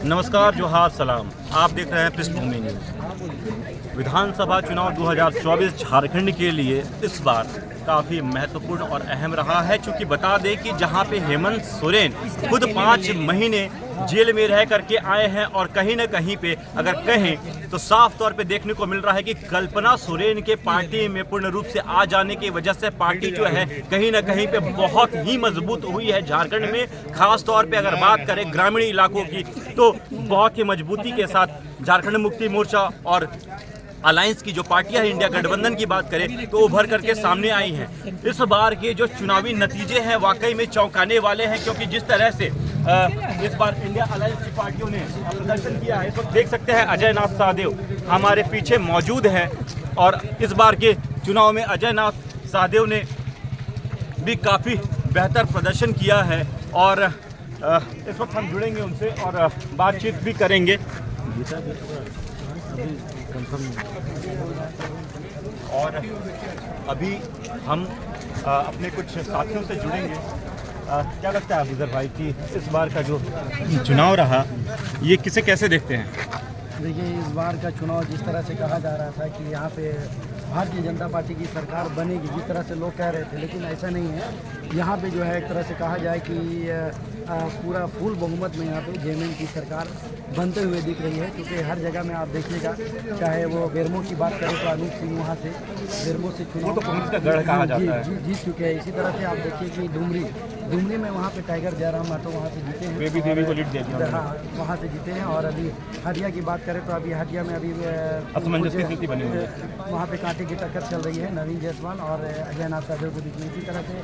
नमस्कार, जोहार, सलाम। आप देख रहे हैं पृष्ठभूमि न्यूज़। विधानसभा चुनाव 2024 झारखंड के लिए इस बार काफ़ी महत्वपूर्ण और अहम रहा है, क्योंकि बता दें कि जहां पे हेमंत सोरेन खुद 5 महीने जेल में रह करके आए हैं और कहीं न कहीं पे अगर कहें तो साफ तौर पे देखने को मिल रहा है कि कल्पना सोरेन के पार्टी में पूर्ण रूप से आ जाने की वजह से पार्टी जो है कहीं न कहीं पे बहुत ही मजबूत हुई है झारखंड में। खास तौर पे अगर बात करें ग्रामीण इलाकों की तो बहुत ही मजबूती के साथ झारखंड मुक्ति मोर्चा और अलायंस की जो पार्टियां हैं, इंडिया गठबंधन की बात करें तो उभर करके सामने आई हैं। इस बार के जो चुनावी नतीजे हैं वाकई में चौंकाने वाले हैं, क्योंकि जिस तरह से इस बार इंडिया अलायंस की पार्टियों ने प्रदर्शन किया है। इस वक्त देख सकते हैं अजय नाथ सहदेव हमारे पीछे मौजूद है और इस बार के चुनाव में अजय नाथ सहदेव ने भी काफ़ी बेहतर प्रदर्शन किया है और इस वक्त हम जुड़ेंगे उनसे और बातचीत भी करेंगे। और अभी हम अपने कुछ साथियों से जुड़ेंगे। क्या लगता है अबूजर भाई कि इस बार का जो चुनाव रहा ये किसे कैसे देखते हैं? देखिए, इस बार का चुनाव जिस तरह से कहा जा रहा था कि यहाँ पे भारतीय जनता पार्टी की सरकार बनेगी, जिस तरह से लोग कह रहे थे, लेकिन ऐसा नहीं है। यहाँ पे जो है एक तरह से कहा जाए कि पूरा फुल बहुमत में यहाँ पे जेएमएम की सरकार बनते हुए दिख रही है, क्योंकि हर जगह में आप देखिएगा, चाहे वो बेरमो की बात करें तो अनूप सिंह वहाँ से बेरमो से चुनाव तो कांग्रेस का गढ़ कहा जाता है, जीत चुके हैं। इसी तरह से आप देखिए कि डुमरी में वहाँ पे टाइगर जयराम महतो वहाँ से जीते हैं, बेबी देवी को लीड दे दिया। हाँ, वहाँ से जीते हैं। और अभी हटिया की बात करें तो अभी हटिया में अभी असमंजस की स्थिति बनी हुई है। वहाँ पे कांटे की टक्कर चल रही है नवीन जायसवाल और अजय नाथ सहदेव के बीच में। इसी तरह से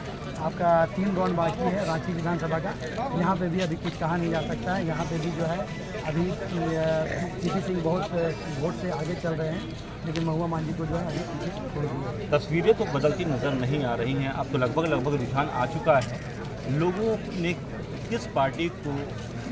आपका 3 राउंड बाकी है रांची विधानसभा का। यहाँ पे भी अभी कुछ कहा नहीं जा सकता है। यहाँ पे भी जो है अभी सीपी सिंह बहुत वोट से आगे चल रहे हैं, लेकिन महुआ मांझी को जो है अभी पीछे छोड़ दिया। तस्वीरें तो बदलती नज़र नहीं आ रही हैं। अब तो लगभग रुझान आ चुका है। लोगों ने किस पार्टी को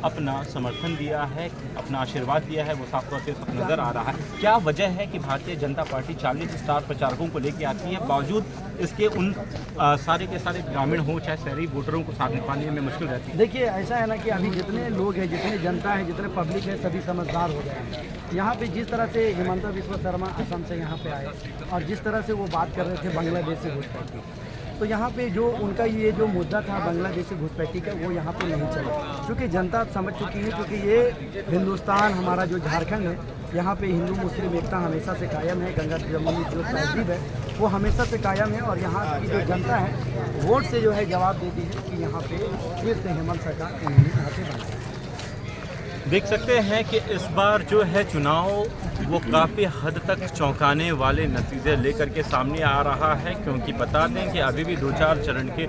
अपना समर्थन दिया है, अपना आशीर्वाद दिया है, वो साफ तौर से नज़र आ रहा है। क्या वजह है कि भारतीय जनता पार्टी 40 स्टार प्रचारकों को लेकर आती है, बावजूद इसके उन सारे के सारे ग्रामीण हो चाहे शहरी वोटरों को साथ पाने में मुश्किल रहती है? देखिए, ऐसा है ना कि अभी जितने लोग हैं, जितनी जनता है, जितने पब्लिक है, सभी समझदार हो गए हैं। यहाँ पे जिस तरह से हिमंता बिस्वा शर्मा असम से यहाँ पे आए और जिस तरह से वो बात कर रहे थे बांग्लादेश से घुसपैठी, तो यहाँ पे जो उनका ये जो मुद्दा था बांग्लादेश से घुसपैठी का, वो यहाँ पे नहीं चला, क्योंकि जनता समझ चुकी है। क्योंकि ये हिंदुस्तान, हमारा जो झारखंड है, यहाँ पे हिंदू मुस्लिम एकता हमेशा से कायम है। गंगा जमुनी जो तहजीब है वो हमेशा से कायम है और यहाँ की जो जनता है वोट से जो है जवाब देती है कि यहाँ पे फिर से हेमंत सरकार उन्होंने यहाँ पे बनाई। देख सकते हैं कि इस बार जो है चुनाव वो काफ़ी हद तक चौंकाने वाले नतीजे लेकर के सामने आ रहा है, क्योंकि बता दें कि अभी भी 2-4 चरण के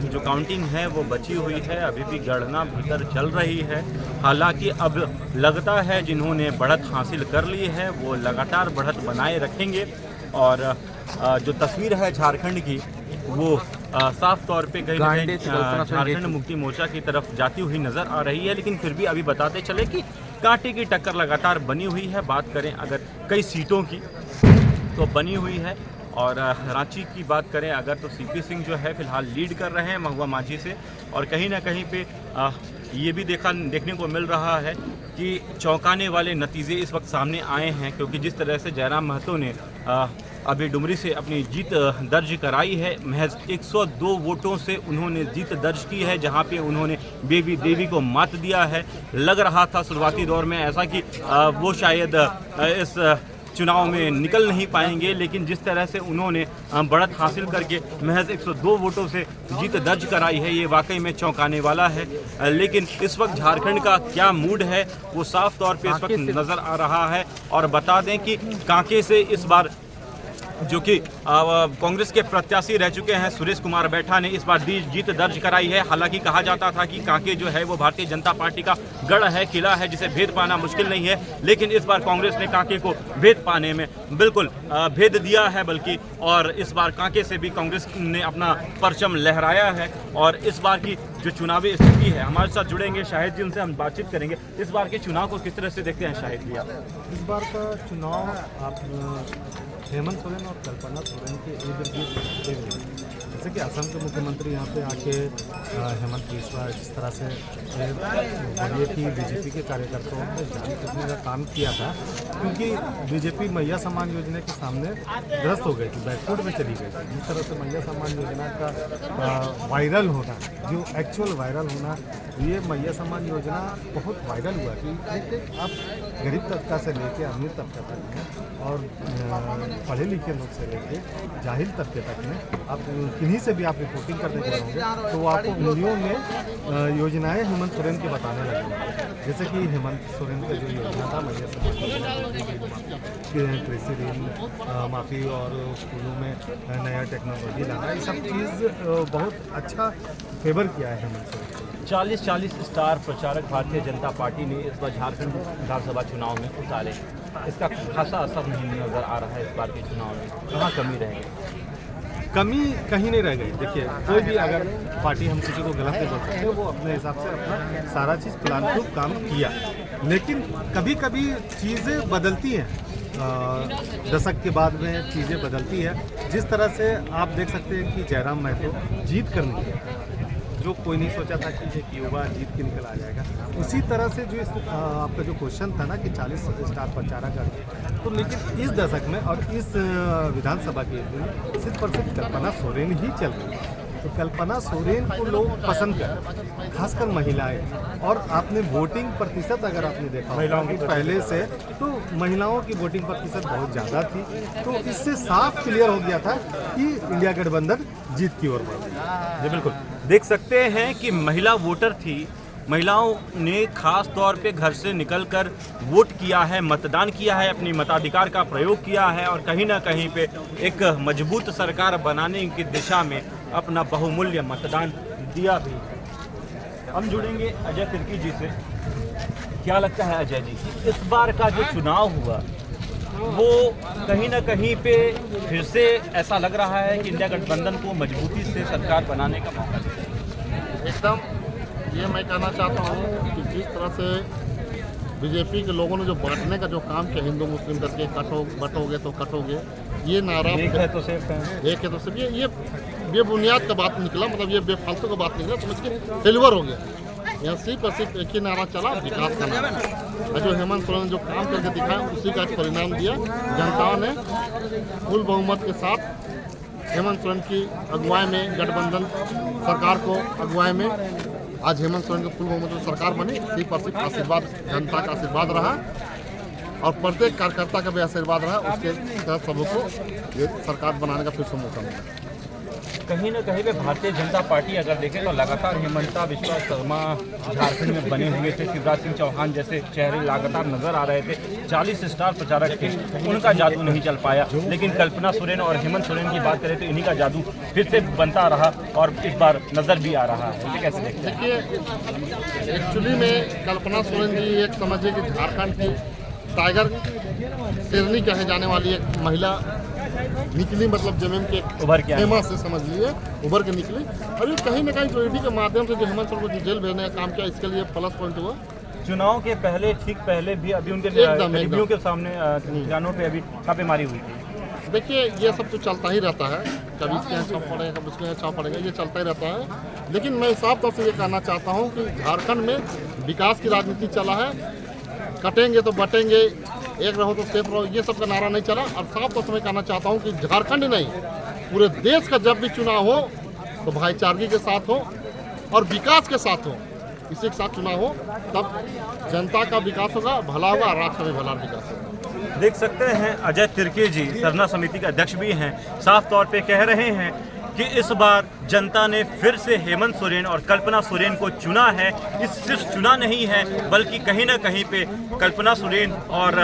जो काउंटिंग है वो बची हुई है, अभी भी गणना भीतर चल रही है। हालांकि अब लगता है जिन्होंने बढ़त हासिल कर ली है वो लगातार बढ़त बनाए रखेंगे और जो तस्वीर है झारखंड की वो साफ तौर पे कहीं ना कहीं झारखंड मुक्ति मोर्चा की तरफ जाती हुई नज़र आ रही है। लेकिन फिर भी अभी बताते चले कि कांटे की टक्कर लगातार बनी हुई है। बात करें अगर कई सीटों की तो बनी हुई है और रांची की बात करें अगर तो सीपी सिंह जो है फिलहाल लीड कर रहे हैं महुआ मांझी से। और कहीं ना कहीं पे ये भी देखने को मिल रहा है कि चौंकाने वाले नतीजे इस वक्त सामने आए हैं, क्योंकि जिस तरह से जयराम महतो ने अभी डुमरी से अपनी जीत दर्ज कराई है। महज 102 वोटों से उन्होंने जीत दर्ज की है, जहां पे उन्होंने बेबी देवी को मात दिया है। लग रहा था शुरुआती दौर में ऐसा कि वो शायद इस चुनाव में निकल नहीं पाएंगे, लेकिन जिस तरह से उन्होंने बढ़त हासिल करके महज 102 वोटों से जीत दर्ज कराई है, ये वाकई में चौंकाने वाला है। लेकिन इस वक्त झारखंड का क्या मूड है वो साफ तौर पे इस वक्त नज़र आ रहा है। और बता दें कि कांके से इस बार जो कि कांग्रेस के प्रत्याशी रह चुके हैं सुरेश कुमार बैठा ने इस बार जीत दर्ज कराई है। हालांकि कहा जाता था कि कांके जो है वो भारतीय जनता पार्टी का गढ़ है, किला है, जिसे भेद पाना मुश्किल नहीं है, लेकिन इस बार कांग्रेस ने कांके को भेद पाने में बिल्कुल भेद दिया है बल्कि। और इस बार कांके से भी कांग्रेस ने अपना परचम लहराया है। और इस बार की जो चुनावी स्थिति है, हमारे साथ जुड़ेंगे शाहिद जी, उनसे हम बातचीत करेंगे। इस बार के चुनाव को किस तरह से देखते हैं शाहिद जी आप? इस बार का चुनाव आप हेमंत सोरेन और कल्पना सोरेन के इर्द गिर्द जैसे कि असम के मुख्यमंत्री यहाँ पे आके हेमंत बिस्वा जिस तरह से बोलिए कि बीजेपी के कार्यकर्ताओं ने जान करने का काम किया था, क्योंकि बीजेपी मैया सम्मान योजना के सामने ग्रस्त हो गई थी, बैकवर्ड में चली गई थी। जिस तरह से मैया सम्मान योजना का वायरल होना, जो एक्चुअल वायरल होना, ये मैया सम्मान योजना बहुत वायरल हुआ कि आप गरीब तबका से लेके अमीर तबका तक में और पढ़े लिखे लोग से लेके जाहिल तबके तक में आप किन्हीं से भी आप रिपोर्टिंग करने के होंगे तो आपको हिंदियों में योजनाएं हेमंत सोरेन की बताने लगे। जैसे कि हेमंत सोरेन का जो योजना था मैया कृषि ऋण माफ़ी और स्कूलों में नया टेक्नोलॉजी लाना, ये सब चीज़ बहुत अच्छा फेवर किया है हेमंत सोरेन। 40 स्टार प्रचारक भारतीय जनता पार्टी ने इस बार झारखंड विधानसभा चुनाव में उतारे, इसका खासा असर नहीं नजर आ रहा है इस बार के चुनाव में, कहाँ कमी रह गई? कमी कहीं नहीं रह गई। देखिए, कोई भी अगर पार्टी हम किसी को गलत नहीं बोल सकते, वो अपने हिसाब से अपना सारा चीज़ प्लान प्रूफ काम किया, लेकिन कभी कभी चीज़ें बदलती हैं, दशक के बाद में चीज़ें बदलती है। जिस तरह से आप देख सकते हैं कि जयराम महतो जीत कर निकले, जो कोई नहीं सोचा था कि एक युवा जीत के निकल आ जाएगा। उसी तरह से जो आपका जो क्वेश्चन था ना कि 40 स्टार प्रचारक कर, तो लेकिन इस दशक में और इस विधानसभा के दिन सिर्फ और सिर्फ कल्पना सोरेन ही चल रही है। तो कल्पना सोरेन को लोग पसंद कर, खासकर महिलाएं। और आपने वोटिंग प्रतिशत अगर आपने देखा महिलाओं की पहले से, तो महिलाओं की वोटिंग प्रतिशत बहुत ज़्यादा थी, तो इससे साफ क्लियर हो गया था कि इंडिया गठबंधन जीत की ओर बढ़ रही है। जी बिल्कुल, देख सकते हैं कि महिला वोटर थी, महिलाओं ने खास तौर पे घर से निकलकर वोट किया है, मतदान किया है, अपनी मताधिकार का प्रयोग किया है और कहीं ना कहीं पे एक मजबूत सरकार बनाने की दिशा में अपना बहुमूल्य मतदान दिया भी। हम जुड़ेंगे अजय तिर्की जी से। क्या लगता है अजय जी, इस बार का जो चुनाव हुआ वो कहीं ना कहीं पे फिर से ऐसा लग रहा है कि इंडिया गठबंधन को मजबूती से सरकार बनाने का मौका मिला? एकदम ये मैं कहना चाहता हूँ कि जिस तरह से बीजेपी के लोगों ने जो बांटने का जो काम किया, हिंदू मुस्लिम करके बटोगे तो कटोगे, ये नारा एक है तो सिर्फ है, एक है तो सिर्फ ये बुनियाद का बात निकला, मतलब ये बेफालतू का बात निकला, समझ के फेलवर हो गया। यहाँ सिर्फ और सिर्फ एक ही नारा चला, विकास का नारा। और जो हेमंत सोरेन जो काम करके दिखाया उसी का परिणाम दिया। जनता ने फुल बहुमत के साथ हेमंत सोरेन की अगुवाई में, गठबंधन सरकार को अगुवाई में आज हेमंत सोरेन की फुल बहुमत में सरकार बनी। सिर्फ और सिर्फ आशीर्वाद, जनता का आशीर्वाद रहा और प्रत्येक कार्यकर्ता का भी आशीर्वाद रहा, उसके तहत सबको ये सरकार बनाने का फिर से मौका मिला। कहीं ना कहीं पे भारतीय जनता पार्टी अगर देखें तो लगातार हिमंता बिस्वा शर्मा झारखंड में बने हुए थे, शिवराज सिंह चौहान जैसे चेहरे लगातार नजर आ रहे थे, 40 स्टार प्रचारक थे, उनका जादू नहीं चल पाया। लेकिन कल्पना सोरेन और हेमंत सोरेन की बात करें तो इन्हीं का जादू फिर से बनता रहा और इस बार नजर भी आ रहा है। कैसे देखते हैं? देखिए, एक्चुअली में कल्पना सोरेन जी एक समझिए कि झारखंड की टाइगर शेरनी कहे जाने वाली एक महिला निकली, मतलब जमीन के उभर के हेमा से समझ लीजिए उभर के निकली। और ये कहीं ना कहीं जो ईडी के माध्यम से जो हेमंत सोरेन को जेल भेजने का काम किया, इसके लिए प्लस पॉइंट हुआ। चुनाव के पहले, ठीक पहले भी अभी उनके करीबियों के सामने ठिकानों पे अभी छापेमारी हुई थी। देखिए, ये सब तो चलता ही रहता है, कभी इसके यहाँ छाप पड़ेगा, कभी उसके यहाँ छाप पड़ेगा, ये चलता ही रहता है। लेकिन मैं साफ तौर से ये कहना चाहता हूँ कि झारखंड में विकास की राजनीति चला है, कटेंगे तो बटेंगे, एक रहो तो सेफ रहो, ये सब का नारा नहीं चला। और साफ तौर से मैं कहना चाहता हूँ कि झारखंड नहीं, पूरे देश का जब भी चुनाव हो तो भाईचारगी के साथ हो और विकास के साथ हो, इसी के साथ चुनाव हो, तब जनता का विकास होगा, भला होगा, राष्ट्र का भी भला विकास होगा। देख सकते हैं अजय तिर्की जी सरना समिति के अध्यक्ष भी हैं, साफ तौर पे कह रहे हैं कि इस बार जनता ने फिर से हेमंत सोरेन और कल्पना सोरेन को चुना है। इस सिर्फ चुना नहीं है बल्कि कहीं ना कहीं पे कल्पना सोरेन और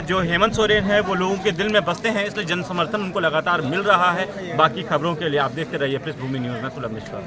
जो हेमंत सोरेन है वो लोगों के दिल में बसते हैं, इसलिए जन समर्थन उनको लगातार मिल रहा है। बाकी खबरों के लिए आप देखते रहिए पृष्ठभूमि न्यूज़ में। सुलभ मिश्रा।